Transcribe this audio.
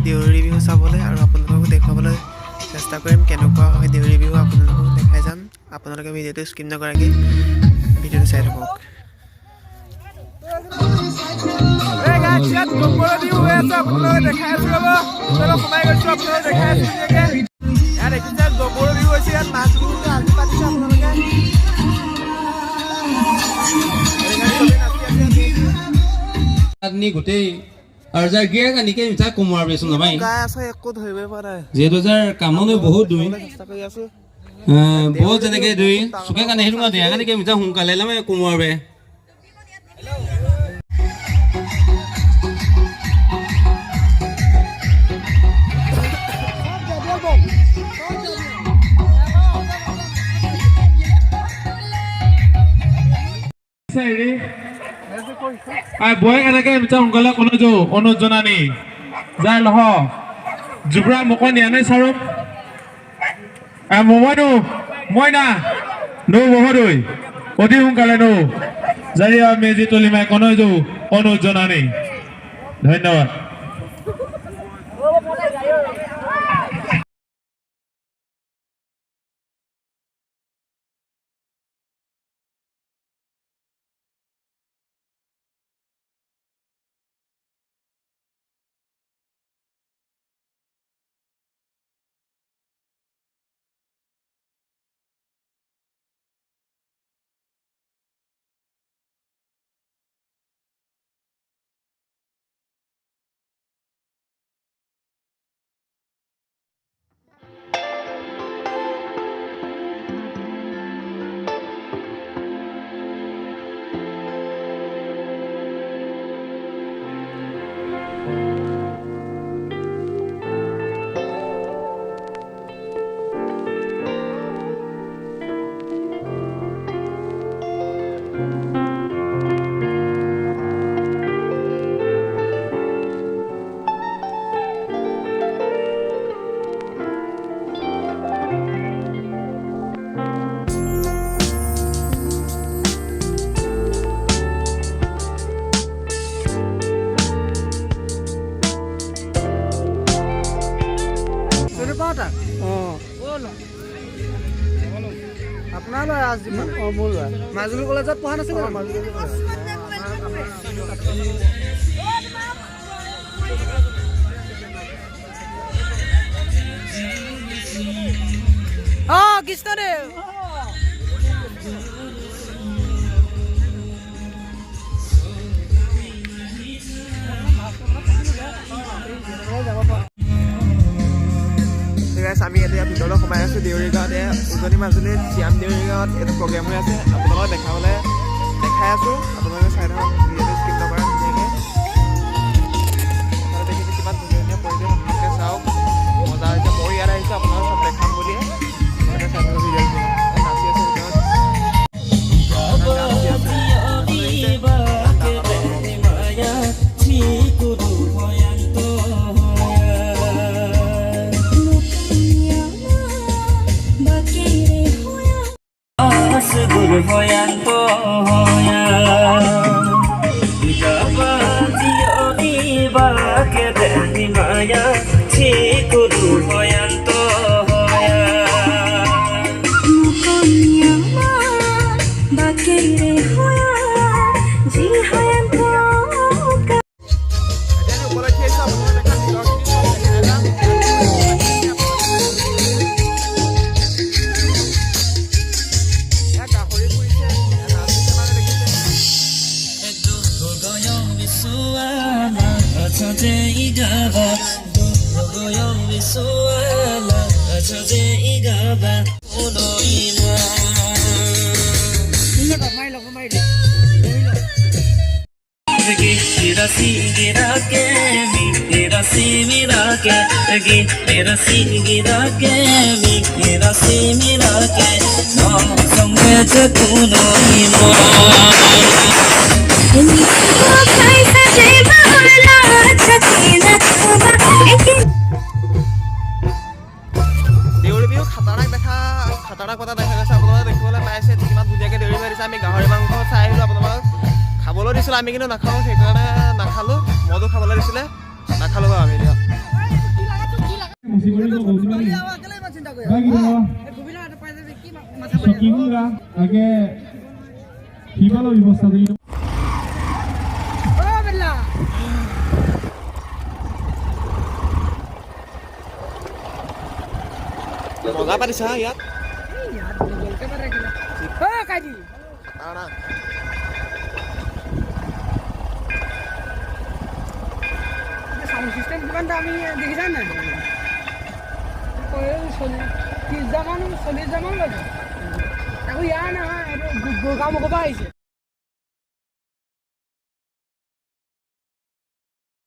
দেউৰী বিহু চাবলৈ আৰু আপোনালোকক দেখুৱাবলৈ চেষ্টা কৰিম কেনেকুৱা হয় দেউৰী বিহু আপোনালোকক দেখাই যাম। আপোনালোকে ভিডিঅ'টো স্কিপ নকৰাকৈ ভিডিঅ'টো চাই থাকক। গোটেই আৰু যাৰ গিয়ে কানিকে মিঠা কোমোৱাৰ বেচোন নাপাই একো ধৰিবই পৰা নাই যিহেতু যাৰ কামলৈ বহুত দুই বহুত যেনেকে দুই চুকে কানে সেইটো না দিয়া কানিকে মিঠা সোনকালে লামে কোমোৱাৰ বে বয় কেনেকে মিঠা সোনকালে কোনো যো অনুজ জনানি যাৰ লহ জুবৰা মোক নিয়া নাই চাৰক মমইনো মই না নো মহোদয় অতি সোনকালে নো যাই মেজি তলিমাই কোনো যো অনুজ জনানি ধন্যবাদ। মাজুলী কলেজত পঢ়া নাছিল কৃষ্ণদেৱ আমি এতিয়া ভিতৰলৈ সোমাই আছোঁ দেউৰী গাঁৱত উজনি মাজুলীত চিয়াম দেউৰী গাঁৱত এইটো প্ৰগ্ৰেম হৈ আছে আপোনালোকক দেখাই আছোঁ আপোনালোকে চাই থাকক ভিডিঅ'টো স্কিপ নকৰে ধুনীয়াকৈ দেখিছে কিমান ধুনীয়া ধুনীয়া পৰিৱেশ আপোনালোকে চাওক মজা হৈছে মই ইয়াত আহিছোঁ আপোনালোকক চব দেখাম বুলিয়ে চাই থাকক ভিডিঅ'টো নাচি আছে ভিতৰত খাটাৰা কথা দেখা গৈছে আপোনালোকে দেখিবলৈ পাইছে কিমান ধুনীয়াকৈ দেউৰী মাৰিছে আমি গাহৰি মাংস চাই আহিলোঁ আপোনালোকক খাবলৈ দিছিলোঁ আমি কিন্তু নাখাওঁ সেইকাৰণে নাখালোঁ মদো খাবলৈ দিছিলে নাখালোঁ বাৰু আমি এতিয়া কৰিব গৈছিবা নেকি বাকি দাও কি গুলা আগে কিবালো ব্যৱস্থা কৰি মজা পাতিছা ইয়াত সিস্টেম কিমান আমি দেখিছা নাই 30,000 মান 40,000 মান লৈছে তাকো ইয়াৰ নহয় এইটো গোগামুখৰ পৰা আহিছে